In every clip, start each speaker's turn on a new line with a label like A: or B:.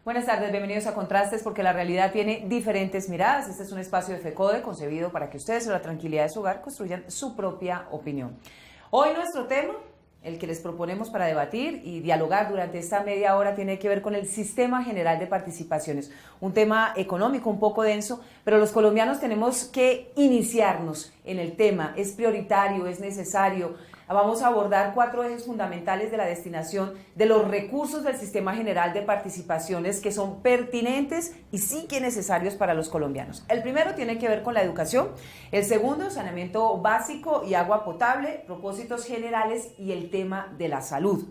A: Buenas tardes, bienvenidos a Contrastes, porque la realidad tiene diferentes miradas. Este es un espacio de FECODE concebido para que ustedes, en la tranquilidad de su hogar, construyan su propia opinión. Hoy nuestro tema, el que les proponemos para debatir y dialogar durante esta media hora, tiene que ver con el Sistema General de Participaciones. Un tema económico un poco denso, pero los colombianos tenemos que iniciarnos en el tema. Es prioritario, es necesario. Vamos a abordar 4 ejes fundamentales de la destinación de los recursos del Sistema General de Participaciones que son pertinentes y sí que necesarios para los colombianos. El primero tiene que ver con la educación, el segundo, saneamiento básico y agua potable, propósitos generales y el tema de la salud.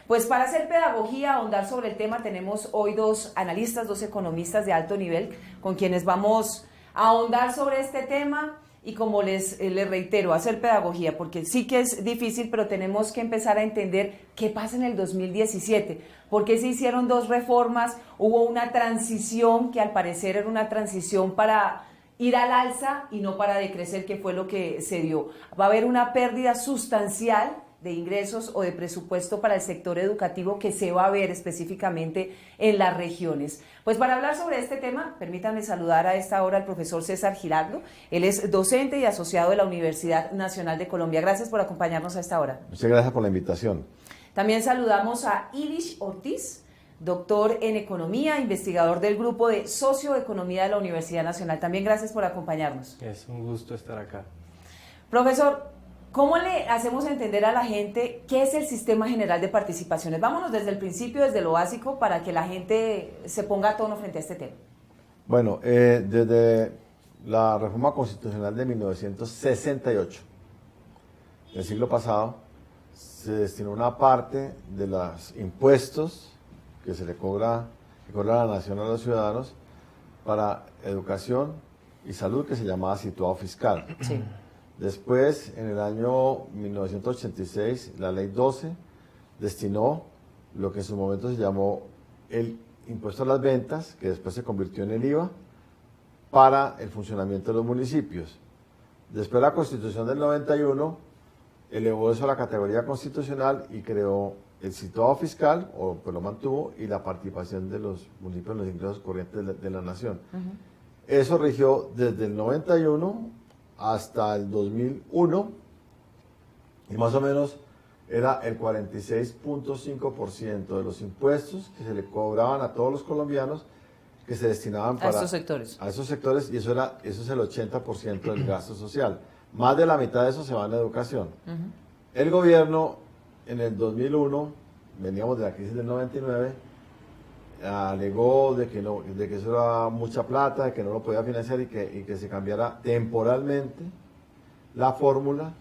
A: Pues para hacer pedagogía, ahondar sobre el tema, tenemos hoy 2 analistas, 2 economistas de alto nivel con quienes vamos a ahondar sobre este tema. Y como les reitero, hacer pedagogía, porque sí que es difícil, pero tenemos que empezar a entender qué pasa en el 2017, por qué se hicieron 2 reformas, hubo una transición que al parecer era una transición para ir al alza y no para decrecer, que fue lo que se dio. Va a haber una pérdida sustancial de ingresos o de presupuesto para el sector educativo que se va a ver específicamente en las regiones. Pues para hablar sobre este tema, permítanme saludar a esta hora al profesor César Giraldo. Él es docente y asociado de la Universidad Nacional de Colombia. Gracias por acompañarnos a esta hora.
B: Muchas gracias por la invitación.
A: También saludamos a Ilish Ortiz, doctor en Economía, investigador del Grupo de Socioeconomía de la Universidad Nacional. También gracias por acompañarnos.
C: Es un gusto estar acá.
A: Profesor, ¿cómo le hacemos entender a la gente qué es el Sistema General de Participaciones? Vámonos desde el principio, desde lo básico, para que la gente se ponga a tono frente a este tema.
B: Bueno, desde la reforma constitucional de 1968, del siglo pasado, se destinó una parte de los impuestos que se le cobra la nación a los ciudadanos para educación y salud, que se llamaba situado fiscal.
A: Sí.
B: Después, en el año 1986, la ley 12 destinó lo que en su momento se llamó el impuesto a las ventas, que después se convirtió en el IVA, para el funcionamiento de los municipios. Después la Constitución del 91 elevó eso a la categoría constitucional y creó el situado fiscal, o pues lo mantuvo, y la participación de los municipios en los ingresos corrientes de la nación. Eso rigió desde el 91 hasta el 2001, y más o menos era el 46.5% de los impuestos que se le cobraban a todos los colombianos que se destinaban para
A: estos sectores.
B: A esos sectores, y eso es el 80% del gasto social. Más de la mitad de eso se va en educación. El gobierno en el 2001, veníamos de la crisis del 99, alegó de que eso era mucha plata, de que no lo podía financiar y que se cambiara temporalmente la fórmula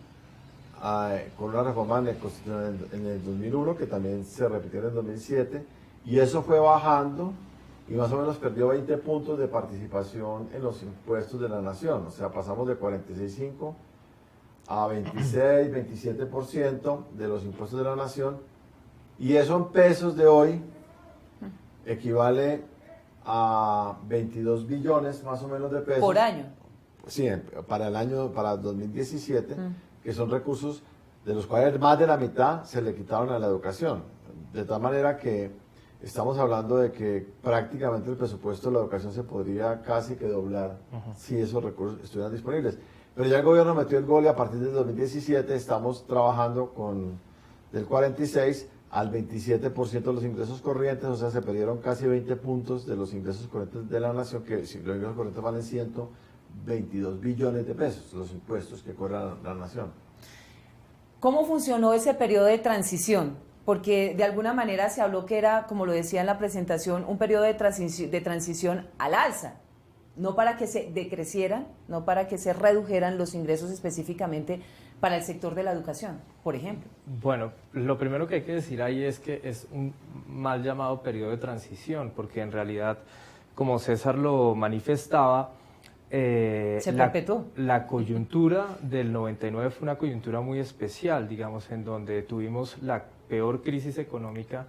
B: con una reforma en el 2001, que también se repitió en el 2007, y eso fue bajando y más o menos perdió 20 puntos de participación en los impuestos de la nación. O sea, pasamos de 46.5 a 26, 27% de los impuestos de la nación, y eso en pesos de hoy equivale a 22 billones más o menos de pesos.
A: ¿Por año?
B: Sí, para 2017, que son recursos de los cuales más de la mitad se le quitaron a la educación. De tal manera que estamos hablando de que prácticamente el presupuesto de la educación se podría casi que doblar si esos recursos estuvieran disponibles. Pero ya el gobierno metió el gol y a partir del 2017 estamos trabajando del 46 al 27% de los ingresos corrientes, o sea, se perdieron casi 20 puntos de los ingresos corrientes de la nación, que si los ingresos corrientes valen 122 billones de pesos, los impuestos que cobra la nación.
A: ¿Cómo funcionó ese periodo de transición? Porque de alguna manera se habló que era, como lo decía en la presentación, un periodo de transición al alza, no para que se decrecieran, no para que se redujeran los ingresos específicamente para el sector de la educación, por ejemplo.
C: Bueno, lo primero que hay que decir ahí es que es un mal llamado periodo de transición, porque en realidad, como César lo manifestaba, la coyuntura del 99 fue una coyuntura muy especial, digamos, en donde tuvimos la peor crisis económica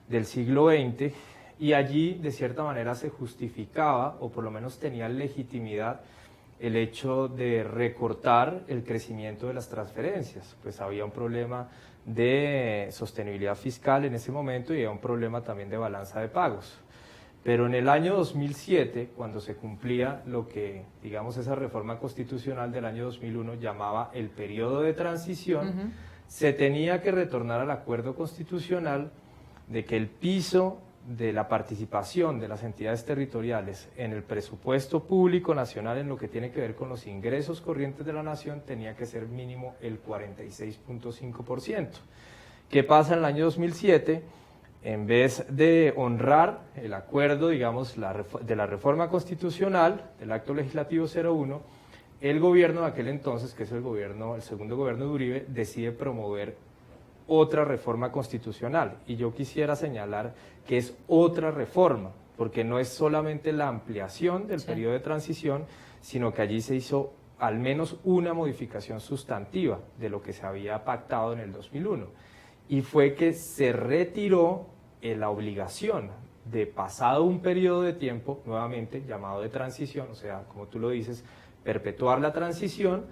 C: del siglo XX, y allí de cierta manera se justificaba, o por lo menos tenía legitimidad, el hecho de recortar el crecimiento de las transferencias. Pues había un problema de sostenibilidad fiscal en ese momento y había un problema también de balanza de pagos. Pero en el año 2007, cuando se cumplía lo que, digamos, esa reforma constitucional del año 2001 llamaba el periodo de transición, se tenía que retornar al acuerdo constitucional de que el piso de la participación de las entidades territoriales en el presupuesto público nacional en lo que tiene que ver con los ingresos corrientes de la nación tenía que ser mínimo el 46.5%. ¿Qué pasa en el año 2007? En vez de honrar el acuerdo, digamos, de la reforma constitucional, del acto legislativo 01, el gobierno de aquel entonces, que es el segundo gobierno de Uribe, decide promover otra reforma constitucional. Y yo quisiera señalar que es otra reforma, porque no es solamente la ampliación del periodo de transición, sino que allí se hizo al menos una modificación sustantiva de lo que se había pactado en el 2001. Y fue que se retiró la obligación de, pasado un periodo de tiempo, nuevamente llamado de transición, o sea, como tú lo dices, perpetuar la transición,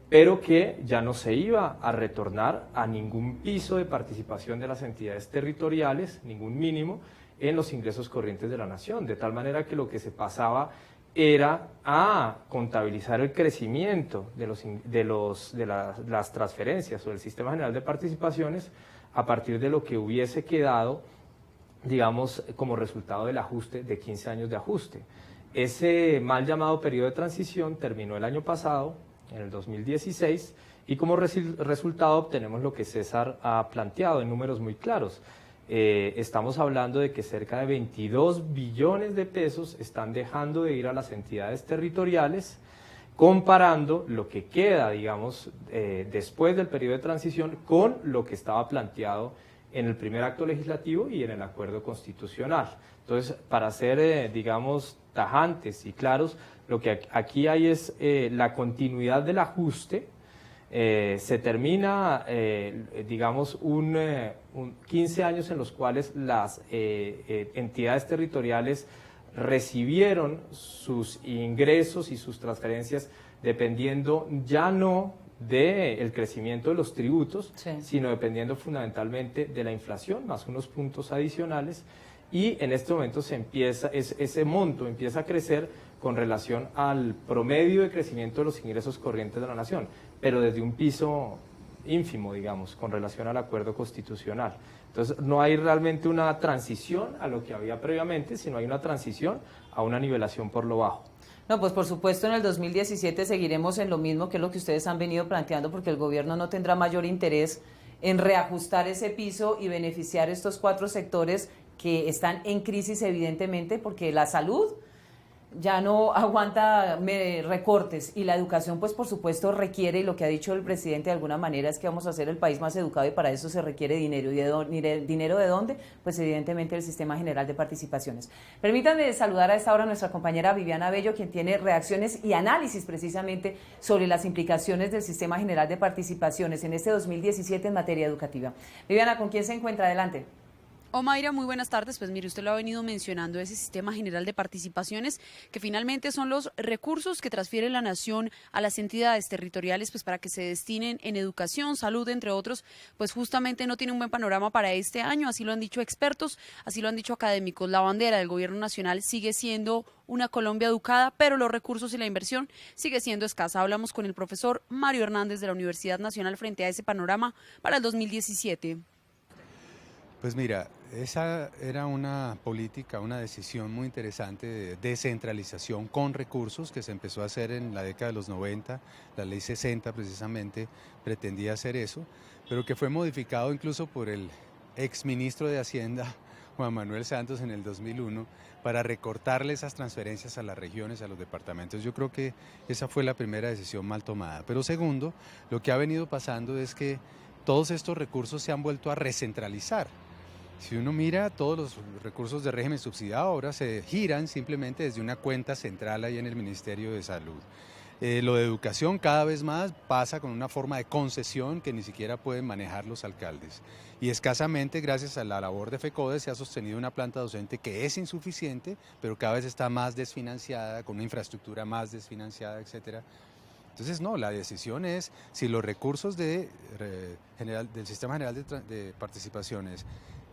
C: pero que ya no se iba a retornar a ningún piso de participación de las entidades territoriales, ningún mínimo, en los ingresos corrientes de la nación, de tal manera que lo que se pasaba era a contabilizar el crecimiento de las transferencias o del Sistema General de Participaciones a partir de lo que hubiese quedado, digamos, como resultado del ajuste de 15 años de ajuste. Ese mal llamado periodo de transición terminó el año pasado, en el 2016, y como resultado obtenemos lo que César ha planteado en números muy claros. Estamos hablando de que cerca de 22 billones de pesos están dejando de ir a las entidades territoriales, comparando lo que queda, digamos, después del periodo de transición con lo que estaba planteado en el primer acto legislativo y en el acuerdo constitucional. Entonces, para ser, digamos, tajantes y claros, lo que aquí hay es la continuidad del ajuste. Se termina, digamos, 15 años en los cuales las entidades territoriales recibieron sus ingresos y sus transferencias dependiendo ya no del crecimiento de los tributos, sino dependiendo fundamentalmente de la inflación, más unos puntos adicionales, y en este momento ese monto empieza a crecer con relación al promedio de crecimiento de los ingresos corrientes de la nación, pero desde un piso ínfimo, digamos, con relación al acuerdo constitucional. Entonces, no hay realmente una transición a lo que había previamente, sino hay una transición a una nivelación por lo bajo.
A: No, pues por supuesto en el 2017 seguiremos en lo mismo, que es lo que ustedes han venido planteando, porque el gobierno no tendrá mayor interés en reajustar ese piso y beneficiar estos 4 sectores que están en crisis evidentemente, porque la salud ya no aguanta recortes y la educación pues por supuesto requiere, y lo que ha dicho el presidente de alguna manera es que vamos a ser el país más educado y para eso se requiere dinero. ¿Y dinero de dónde? Pues evidentemente el Sistema General de Participaciones. Permítanme saludar a esta hora a nuestra compañera Viviana Bello, quien tiene reacciones y análisis precisamente sobre las implicaciones del Sistema General de Participaciones en este 2017 en materia educativa. Viviana, ¿con quién se encuentra? Adelante.
D: Omaira, muy buenas tardes. Pues mire, usted lo ha venido mencionando, ese Sistema General de Participaciones, que finalmente son los recursos que transfiere la nación a las entidades territoriales, pues para que se destinen en educación, salud, entre otros, pues justamente no tiene un buen panorama para este año, así lo han dicho expertos, así lo han dicho académicos. La bandera del gobierno nacional sigue siendo una Colombia educada, pero los recursos y la inversión sigue siendo escasa. Hablamos con el profesor Mario Hernández de la Universidad Nacional frente a ese panorama para el 2017.
E: Pues mira, esa era una política, una decisión muy interesante de descentralización con recursos que se empezó a hacer en la década de los 90, la ley 60 precisamente pretendía hacer eso, pero que fue modificado incluso por el exministro de Hacienda, Juan Manuel Santos, en el 2001, para recortarle esas transferencias a las regiones, a los departamentos. Yo creo que esa fue la primera decisión mal tomada. Pero segundo, lo que ha venido pasando es que todos estos recursos se han vuelto a recentralizar. Si uno mira, todos los recursos de régimen subsidiado ahora se giran simplemente desde una cuenta central ahí en el Ministerio de Salud. Lo de educación cada vez más pasa con una forma de concesión que ni siquiera pueden manejar los alcaldes. Y escasamente, gracias a la labor de FECODE, se ha sostenido una planta docente que es insuficiente, pero cada vez está más desfinanciada, con una infraestructura más desfinanciada, etcétera. Entonces, no, la decisión es si los recursos del Sistema General de Participaciones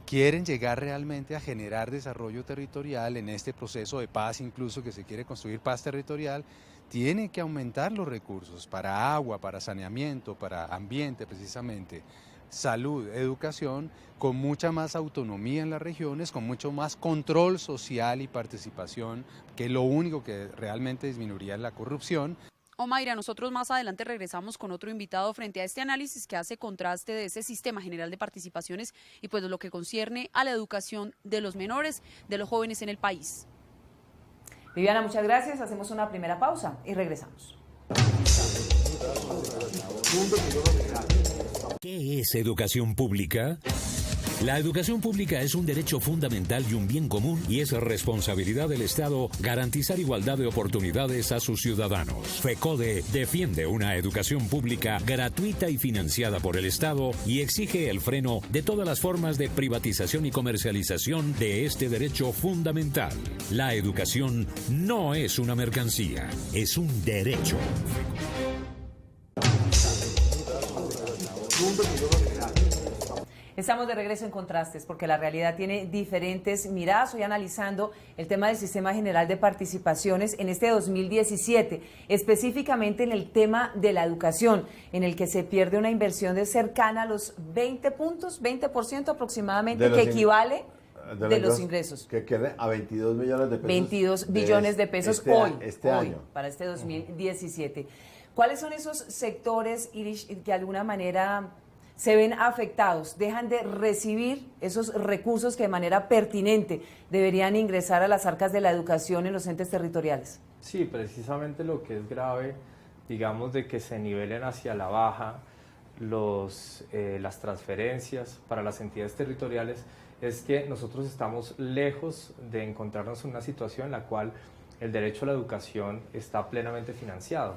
E: quieren llegar realmente a generar desarrollo territorial en este proceso de paz, incluso que se quiere construir paz territorial, tienen que aumentar los recursos para agua, para saneamiento, para ambiente precisamente, salud, educación, con mucha más autonomía en las regiones, con mucho más control social y participación, que es lo único que realmente disminuiría la corrupción.
D: Omaira, nosotros más adelante regresamos con otro invitado frente a este análisis que hace contraste de ese sistema general de participaciones y pues lo que concierne a la educación de los menores, de los jóvenes en el país.
A: Viviana, muchas gracias. Hacemos una primera pausa y regresamos.
F: ¿Qué es educación pública? La educación pública es un derecho fundamental y un bien común y es responsabilidad del Estado garantizar igualdad de oportunidades a sus ciudadanos. FECODE defiende una educación pública gratuita y financiada por el Estado y exige el freno de todas las formas de privatización y comercialización de este derecho fundamental. La educación no es una mercancía, es un derecho.
A: Estamos de regreso en Contrastes porque la realidad tiene diferentes miradas. Hoy analizando el tema del Sistema General de Participaciones en este 2017, específicamente en el tema de la educación, en el que se pierde una inversión de cercana a los 20 puntos, 20% aproximadamente, que equivale de los ingresos.
B: Que quede a 22 millones de pesos.
A: 22 billones de pesos
B: este año.
A: Para este 2017. ¿Cuáles son esos sectores, Irish, que de alguna manera se ven afectados, dejan de recibir esos recursos que de manera pertinente deberían ingresar a las arcas de la educación en los entes territoriales?
C: Sí, precisamente lo que es grave, digamos, de que se nivelen hacia la baja las transferencias para las entidades territoriales, es que nosotros estamos lejos de encontrarnos en una situación en la cual el derecho a la educación está plenamente financiado.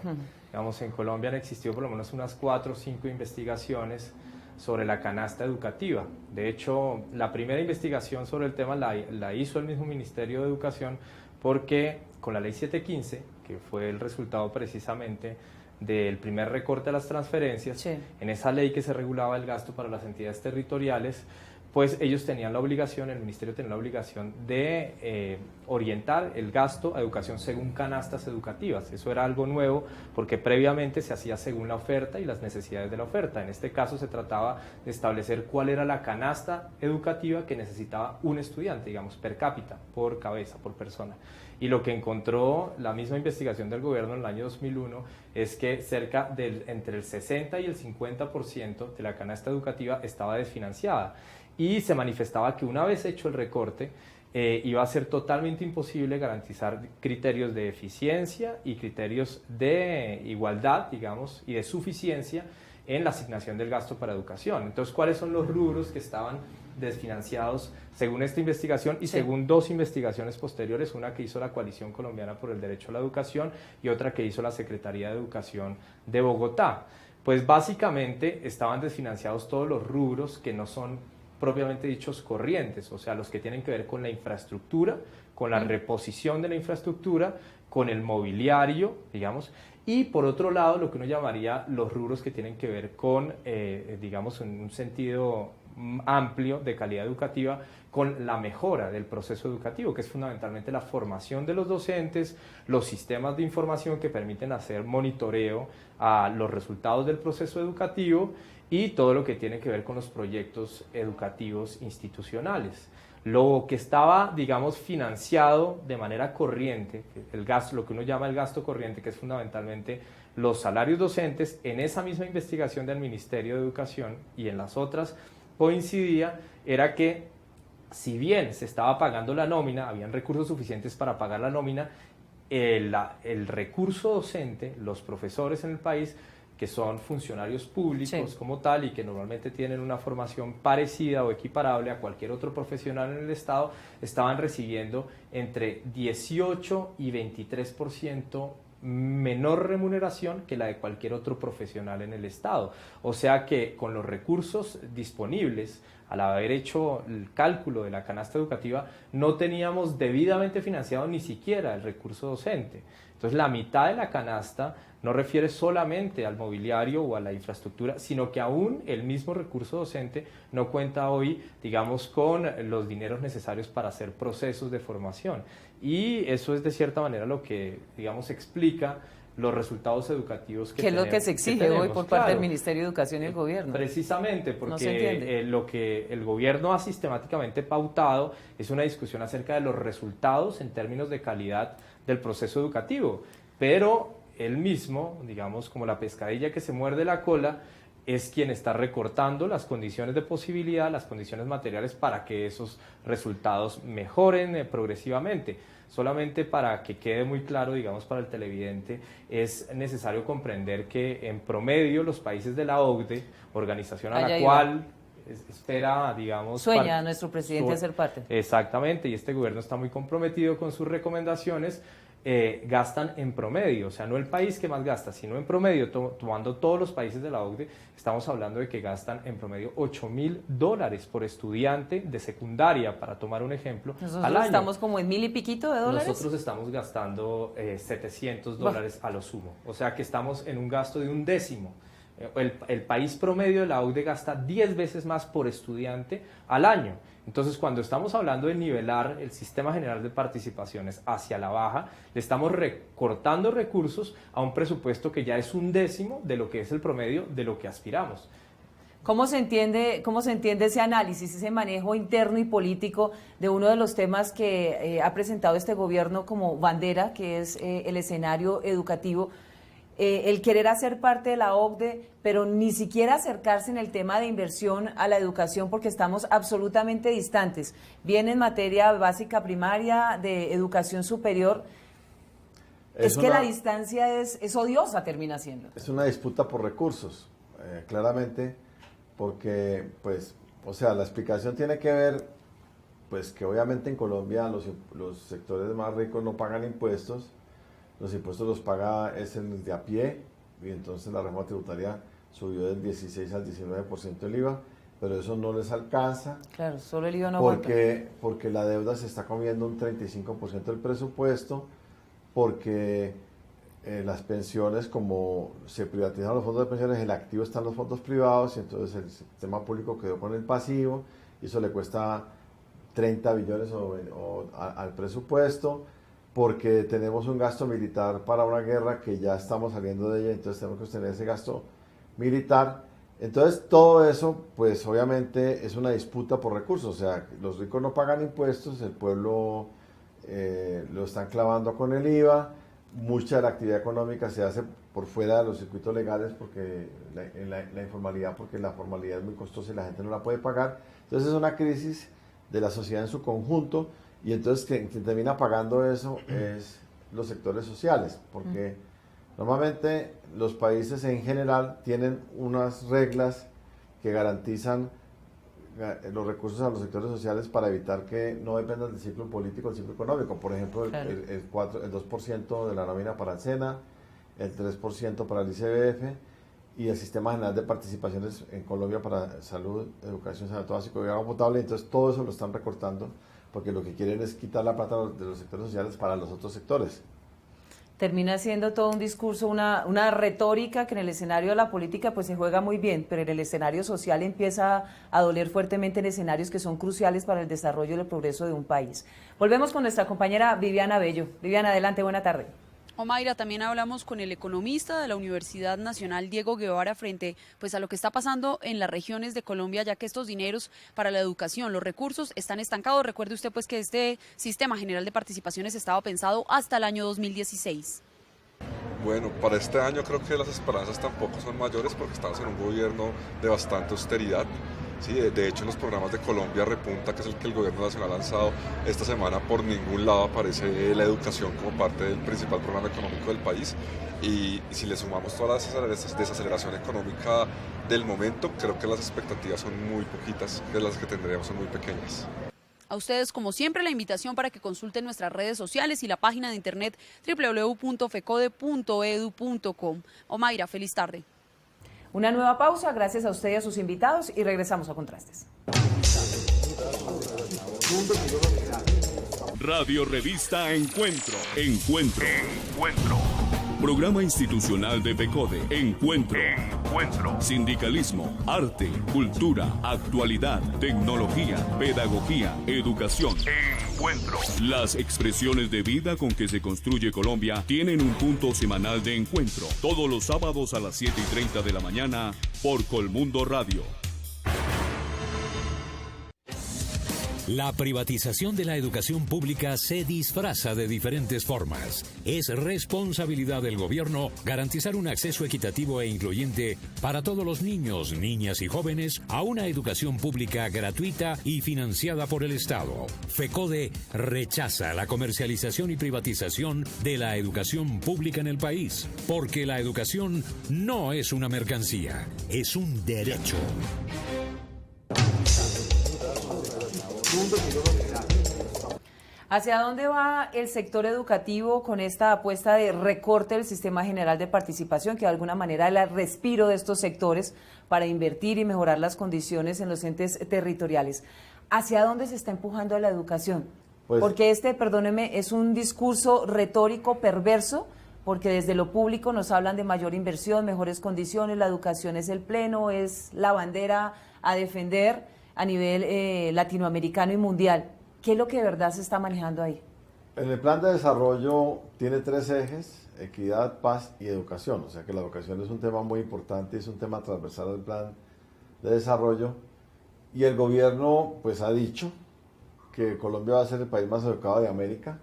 C: Digamos, en Colombia han existido por lo menos unas 4 o 5 investigaciones sobre la canasta educativa. De hecho, la primera investigación sobre el tema la hizo el mismo Ministerio de Educación, porque con la Ley 715, que fue el resultado precisamente del primer recorte de las transferencias, sí, en esa ley que se regulaba el gasto para las entidades territoriales, pues ellos tenían la obligación, el ministerio tenía la obligación de orientar el gasto a educación según canastas educativas. Eso era algo nuevo porque previamente se hacía según la oferta y las necesidades de la oferta. En este caso se trataba de establecer cuál era la canasta educativa que necesitaba un estudiante, digamos, per cápita, por cabeza, por persona. Y lo que encontró la misma investigación del gobierno en el año 2001 es que entre el 60 y el 50% de la canasta educativa estaba desfinanciada. Y se manifestaba que una vez hecho el recorte, iba a ser totalmente imposible garantizar criterios de eficiencia y criterios de igualdad, digamos, y de suficiencia en la asignación del gasto para educación. Entonces, ¿cuáles son los rubros que estaban desfinanciados según esta investigación y según 2 investigaciones posteriores, una que hizo la Coalición Colombiana por el Derecho a la Educación y otra que hizo la Secretaría de Educación de Bogotá? Pues básicamente estaban desfinanciados todos los rubros que no son propiamente dichos corrientes, o sea, los que tienen que ver con la infraestructura, con la reposición de la infraestructura, con el mobiliario, digamos, y por otro lado lo que uno llamaría los rubros que tienen que ver con, digamos, en un sentido amplio de calidad educativa, con la mejora del proceso educativo, que es fundamentalmente la formación de los docentes, los sistemas de información que permiten hacer monitoreo a los resultados del proceso educativo y todo lo que tiene que ver con los proyectos educativos institucionales. Lo que estaba, digamos, financiado de manera corriente, el gasto, lo que uno llama el gasto corriente, que es fundamentalmente los salarios docentes, en esa misma investigación del Ministerio de Educación y en las otras coincidía, era que si bien se estaba pagando la nómina, habían recursos suficientes para pagar la nómina, el recurso docente, los profesores en el país, que son funcionarios públicos como tal y que normalmente tienen una formación parecida o equiparable a cualquier otro profesional en el Estado, estaban recibiendo entre 18 y 23% menor remuneración que la de cualquier otro profesional en el Estado. O sea que con los recursos disponibles, al haber hecho el cálculo de la canasta educativa, no teníamos debidamente financiado ni siquiera el recurso docente. Entonces la mitad de la canasta no refiere solamente al mobiliario o a la infraestructura, sino que aún el mismo recurso docente no cuenta hoy, digamos, con los dineros necesarios para hacer procesos de formación. Y eso es de cierta manera lo que, digamos, explica los resultados educativos que tenemos.
A: ¿Qué es lo que se exige hoy por parte del Ministerio de Educación y el gobierno?
C: Precisamente,
A: No se
C: porque
A: entiende.
C: lo que el gobierno ha sistemáticamente pautado es una discusión acerca de los resultados en términos de calidad del proceso educativo, pero él mismo, digamos, como la pescadilla que se muerde la cola, es quien está recortando las condiciones de posibilidad, las condiciones materiales para que esos resultados mejoren progresivamente. Solamente para que quede muy claro, digamos, para el televidente, es necesario comprender que en promedio los países de la OCDE, organización a la cual espera, digamos...
A: Sueña nuestro presidente ser parte.
C: Exactamente, y este gobierno está muy comprometido con sus recomendaciones. Gastan en promedio, o sea, no el país que más gasta, sino en promedio, tomando todos los países de la OCDE, estamos hablando de que gastan en promedio $8.000 por estudiante de secundaria, para tomar un ejemplo,
A: Nosotros
C: al año.
A: Estamos como en $1.000 y piquito de dólares.
C: Nosotros estamos gastando $700 a lo sumo, o sea que estamos en un gasto de un décimo. El país promedio de la OCDE gasta 10 veces más por estudiante al año. Entonces, cuando estamos hablando de nivelar el sistema general de participaciones hacia la baja, le estamos recortando recursos a un presupuesto que ya es un décimo de lo que es el promedio de lo que aspiramos.
A: ¿Cómo se entiende ese análisis, ese manejo interno y político de uno de los temas que ha presentado este gobierno como bandera, que es el escenario educativo? El querer hacer parte de la OCDE, pero ni siquiera acercarse en el tema de inversión a la educación porque estamos absolutamente distantes. Bien en materia básica primaria, de educación superior, la distancia es odiosa, termina siendo.
B: Es una disputa por recursos, claramente, porque, pues, o sea, la explicación tiene que ver, pues, que obviamente en Colombia los sectores más ricos no pagan impuestos. Los impuestos los paga el de a pie, y entonces la reforma tributaria subió del 16 al 19% el IVA, pero eso no les alcanza.
A: Claro, solo el IVA no
B: porque la deuda se está comiendo un 35% del presupuesto, porque las pensiones, como se privatizaron los fondos de pensiones, el activo está en los fondos privados, y entonces el sistema público quedó con el pasivo, y eso le cuesta 30 billones al presupuesto, porque tenemos un gasto militar para una guerra que ya estamos saliendo de ella, entonces tenemos que sostener ese gasto militar. Entonces todo eso, pues obviamente es una disputa por recursos, o sea, los ricos no pagan impuestos, el pueblo lo están clavando con el IVA, mucha de la actividad económica se hace por fuera de los circuitos legales, porque la informalidad, porque la formalidad es muy costosa y la gente no la puede pagar. Entonces es una crisis de la sociedad en su conjunto. Y entonces quien termina pagando eso es los sectores sociales, porque normalmente los países en general tienen unas reglas que garantizan los recursos a los sectores sociales para evitar que no dependan del ciclo político, del ciclo económico. Por ejemplo, claro, el 2% de la nómina para el SENA, el 3% para el ICBF y el Sistema General de Participaciones en Colombia para salud, educación, saneamiento básico y agua potable. Entonces todo eso lo están recortando, porque lo que quieren es quitar la plata de los sectores sociales para los otros sectores.
A: Termina siendo todo un discurso, una retórica que en el escenario de la política pues se juega muy bien, pero en el escenario social empieza a doler fuertemente en escenarios que son cruciales para el desarrollo y el progreso de un país. Volvemos con nuestra compañera Viviana Bello. Viviana, adelante, buena tarde.
D: Omaira, también hablamos con el economista de la Universidad Nacional, Diego Guevara, frente pues a lo que está pasando en las regiones de Colombia, ya que estos dineros para la educación, los recursos están estancados. Recuerde usted pues que este Sistema General de Participaciones estaba pensado hasta el año 2016.
G: Bueno, para este año creo que las esperanzas tampoco son mayores, porque estamos en un gobierno de bastante austeridad. Sí, de hecho, en los programas de Colombia Repunta, que es el que el gobierno nacional ha lanzado esta semana, por ningún lado aparece la educación como parte del principal programa económico del país. Y si le sumamos toda la desaceleración económica del momento, creo que las expectativas son muy poquitas, de las que tendríamos son muy pequeñas.
D: A ustedes, como siempre, la invitación para que consulten nuestras redes sociales y la página de internet www.fecode.edu.com. Omaira, feliz tarde.
A: Una nueva pausa, gracias a usted y a sus invitados, y regresamos a Contrastes.
H: Radio Revista Encuentro. Programa institucional de FECODE. Encuentro. Sindicalismo, arte, cultura, actualidad, tecnología, pedagogía, educación. Encuentro. Las expresiones de vida con que se construye Colombia tienen un punto semanal de encuentro. Todos los sábados a las 7:30 de la mañana por Colmundo Radio.
F: La privatización de la educación pública se disfraza de diferentes formas. Es responsabilidad del gobierno garantizar un acceso equitativo e incluyente para todos los niños, niñas y jóvenes a una educación pública gratuita y financiada por el Estado. FECODE rechaza la comercialización y privatización de la educación pública en el país, porque la educación no es una mercancía, es un derecho.
A: ¿Hacia dónde va el sector educativo con esta apuesta de recorte del sistema general de participación, que de alguna manera es el respiro de estos sectores para invertir y mejorar las condiciones en los entes territoriales? ¿Hacia dónde se está empujando a la educación?
B: Pues,
A: porque perdóneme, es un discurso retórico perverso, porque desde lo público nos hablan de mayor inversión, mejores condiciones, la educación es el pleno, es la bandera a defender a nivel latinoamericano y mundial. ¿Qué es lo que de verdad se está manejando ahí?
B: En el plan de desarrollo tiene 3 ejes: equidad, paz y educación. O sea que la educación es un tema muy importante, es un tema transversal del plan de desarrollo. Y el gobierno pues ha dicho que Colombia va a ser el país más educado de América.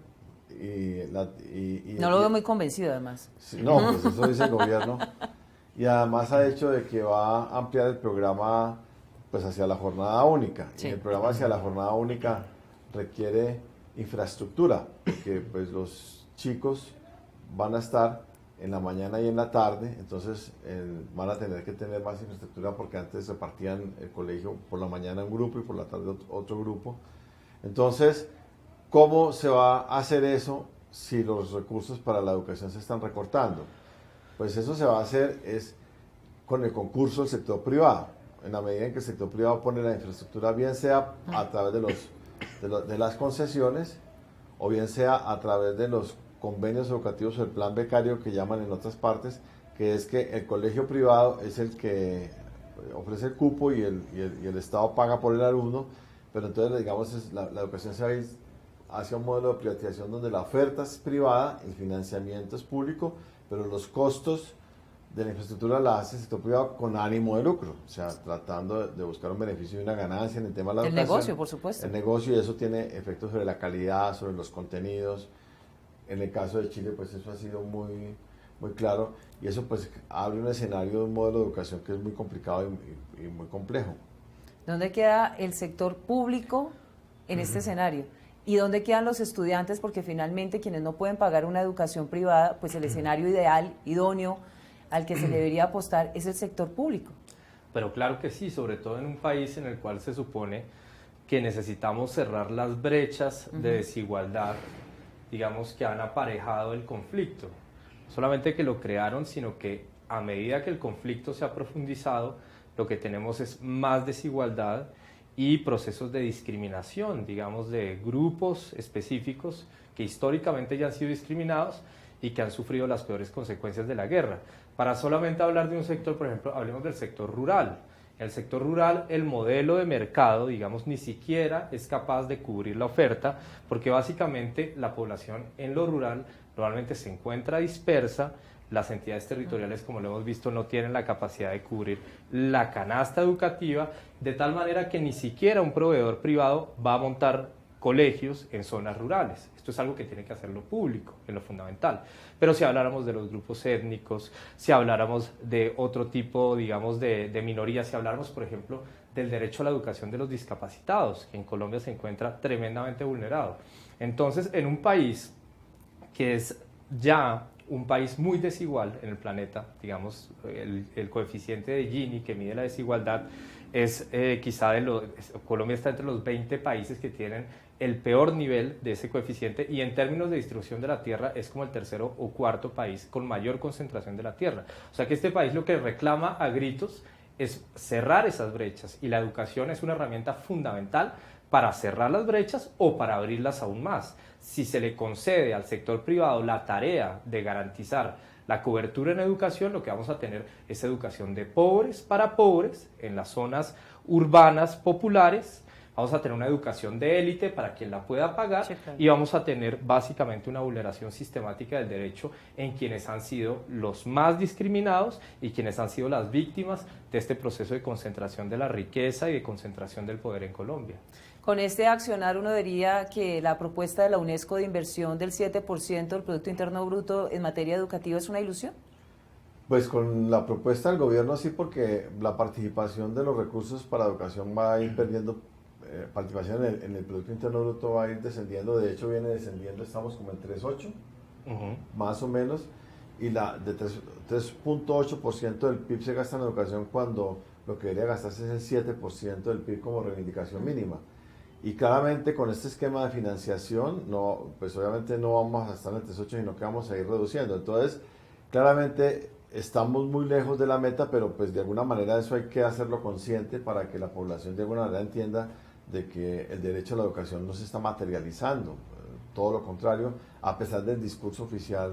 A: No lo veo muy convencido, además.
B: Sí, no, pues eso dice el gobierno. Y además ha dicho de que va a ampliar el programa pues hacia la jornada única.
A: Sí.
B: Y el programa hacia la jornada única requiere infraestructura, porque pues los chicos van a estar en la mañana y en la tarde, entonces van a tener que tener más infraestructura, porque antes repartían el colegio por la mañana un grupo y por la tarde otro grupo. Entonces, ¿cómo se va a hacer eso si los recursos para la educación se están recortando? Pues eso se va a hacer es con el concurso del sector privado. En la medida en que el sector privado pone la infraestructura, bien sea a través de las concesiones, o bien sea a través de los convenios educativos o el plan becario que llaman en otras partes, que es que el colegio privado es el que ofrece el cupo y el Estado paga por el alumno, pero entonces digamos la educación se va a ir hacia un modelo de privatización donde la oferta es privada, el financiamiento es público, pero los costos de la infraestructura la hace el sector privado con ánimo de lucro, o sea, tratando de buscar un beneficio y una ganancia en el tema de la educación.
A: El negocio, por supuesto.
B: El negocio, y eso tiene efectos sobre la calidad, sobre los contenidos. En el caso de Chile, pues eso ha sido muy, muy claro, y eso pues abre un escenario de un modelo de educación que es muy complicado y muy complejo.
A: ¿Dónde queda el sector público en este escenario? ¿Y dónde quedan los estudiantes? Porque finalmente quienes no pueden pagar una educación privada, pues el escenario ideal, idóneo, al que se debería apostar es el sector público.
C: Pero claro que sí, sobre todo en un país en el cual se supone que necesitamos cerrar las brechas de desigualdad, digamos, que han aparejado el conflicto. No solamente que lo crearon, sino que a medida que el conflicto se ha profundizado, lo que tenemos es más desigualdad y procesos de discriminación, digamos, de grupos específicos que históricamente ya han sido discriminados y que han sufrido las peores consecuencias de la guerra. Para solamente hablar de un sector, por ejemplo, hablemos del sector rural. En el sector rural, el modelo de mercado, digamos, ni siquiera es capaz de cubrir la oferta, porque básicamente la población en lo rural normalmente se encuentra dispersa. Las entidades territoriales, como lo hemos visto, no tienen la capacidad de cubrir la canasta educativa, de tal manera que ni siquiera un proveedor privado va a montar colegios en zonas rurales. Esto es algo que tiene que hacer lo público, en lo fundamental. Pero si habláramos de los grupos étnicos, si habláramos de otro tipo, digamos, de minorías, si habláramos, por ejemplo, del derecho a la educación de los discapacitados, que en Colombia se encuentra tremendamente vulnerado. Entonces, en un país que es ya un país muy desigual en el planeta, digamos, el coeficiente de Gini que mide la desigualdad es Colombia está entre los 20 países que tienen el peor nivel de ese coeficiente, y en términos de distribución de la tierra es como el tercero o cuarto país con mayor concentración de la tierra. O sea que este país lo que reclama a gritos es cerrar esas brechas, y la educación es una herramienta fundamental para cerrar las brechas o para abrirlas aún más. Si se le concede al sector privado la tarea de garantizar La cobertura en educación, lo que vamos a tener es educación de pobres para pobres en las zonas urbanas populares. Vamos a tener una educación de élite para quien la pueda pagar, sí, claro. Y vamos a tener básicamente una vulneración sistemática del derecho en quienes han sido los más discriminados y quienes han sido las víctimas de este proceso de concentración de la riqueza y de concentración del poder en Colombia.
A: Con este accionar uno diría que la propuesta de la UNESCO de inversión del 7% del Producto Interno Bruto en materia educativa es una ilusión.
B: Pues con la propuesta del gobierno sí, porque la participación de los recursos para educación va a ir perdiendo. Participación en el Producto Interno Bruto va a ir descendiendo, de hecho viene descendiendo, estamos como en 3.8, más o menos, y la de 3.8% del PIB se gasta en educación cuando lo que debería gastarse es el 7% del PIB como reivindicación mínima. Y claramente con este esquema de financiación, no, pues obviamente no vamos a estar en el 3.8, sino que vamos a ir reduciendo. Entonces, claramente estamos muy lejos de la meta, pero pues de alguna manera eso hay que hacerlo consciente para que la población de alguna manera entienda de que el derecho a la educación no se está materializando, todo lo contrario, a pesar del discurso oficial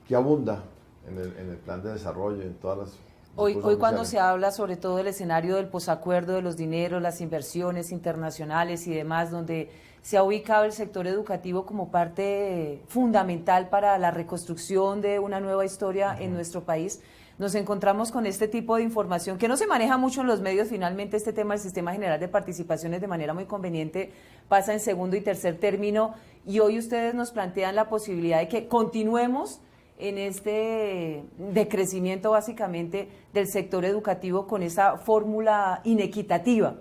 B: que abunda en el plan de desarrollo, en todas las...
A: Hoy cuando se habla sobre todo del escenario del posacuerdo, de los dineros, las inversiones internacionales y demás, donde se ha ubicado el sector educativo como parte fundamental para la reconstrucción de una nueva historia en nuestro país, nos encontramos con este tipo de información que no se maneja mucho en los medios. Finalmente este tema del Sistema General de Participaciones de manera muy conveniente pasa en segundo y tercer término, y hoy ustedes nos plantean la posibilidad de que continuemos en este decrecimiento básicamente del sector educativo con esa fórmula inequitativa.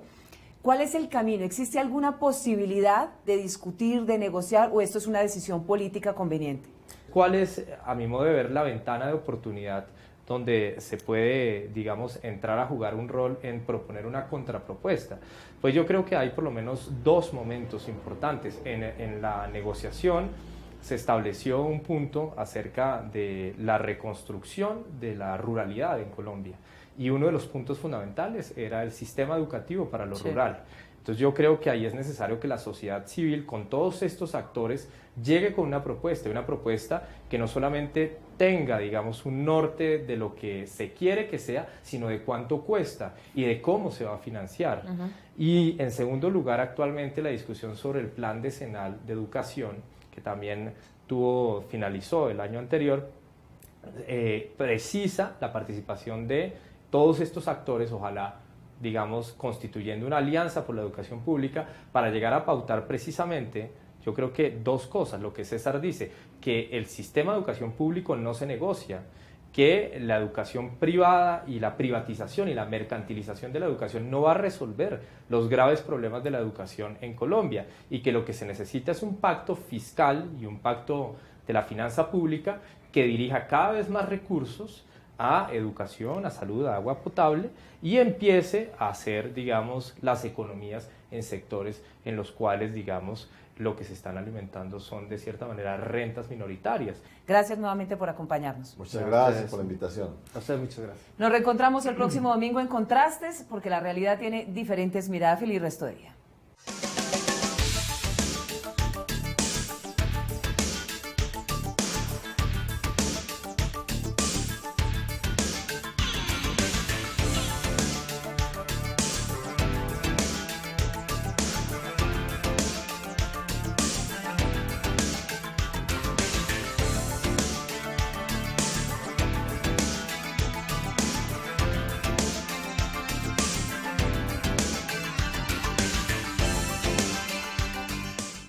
A: ¿Cuál es el camino? ¿Existe alguna posibilidad de discutir, de negociar, o esto es una decisión política conveniente?
C: ¿Cuál es, a mi modo de ver, la ventana de oportunidad donde se puede, digamos, entrar a jugar un rol en proponer una contrapropuesta? Pues yo creo que hay por lo menos dos momentos importantes. En la negociación se estableció un punto acerca de la reconstrucción de la ruralidad en Colombia, y uno de los puntos fundamentales era el sistema educativo para lo rural. Entonces yo creo que ahí es necesario que la sociedad civil, con todos estos actores, llegue con una propuesta que no solamente tenga, digamos, un norte de lo que se quiere que sea, sino de cuánto cuesta y de cómo se va a financiar. Y en segundo lugar, actualmente la discusión sobre el plan decenal de educación, que también finalizó el año anterior, precisa la participación de todos estos actores, ojalá, digamos, constituyendo una alianza por la educación pública para llegar a pautar precisamente, yo creo que dos cosas. Lo que César dice, que el sistema de educación público no se negocia, que la educación privada y la privatización y la mercantilización de la educación no va a resolver los graves problemas de la educación en Colombia, y que lo que se necesita es un pacto fiscal y un pacto de la finanza pública que dirija cada vez más recursos a educación, a salud, a agua potable, y empiece a hacer, digamos, las economías en sectores en los cuales, digamos, lo que se están alimentando son de cierta manera rentas minoritarias.
A: Gracias nuevamente por acompañarnos.
B: Muchas gracias por la invitación.
C: A usted muchas gracias.
A: Nos reencontramos el próximo domingo en Contrastes, porque la realidad tiene diferentes miradas. Feliz resto de día.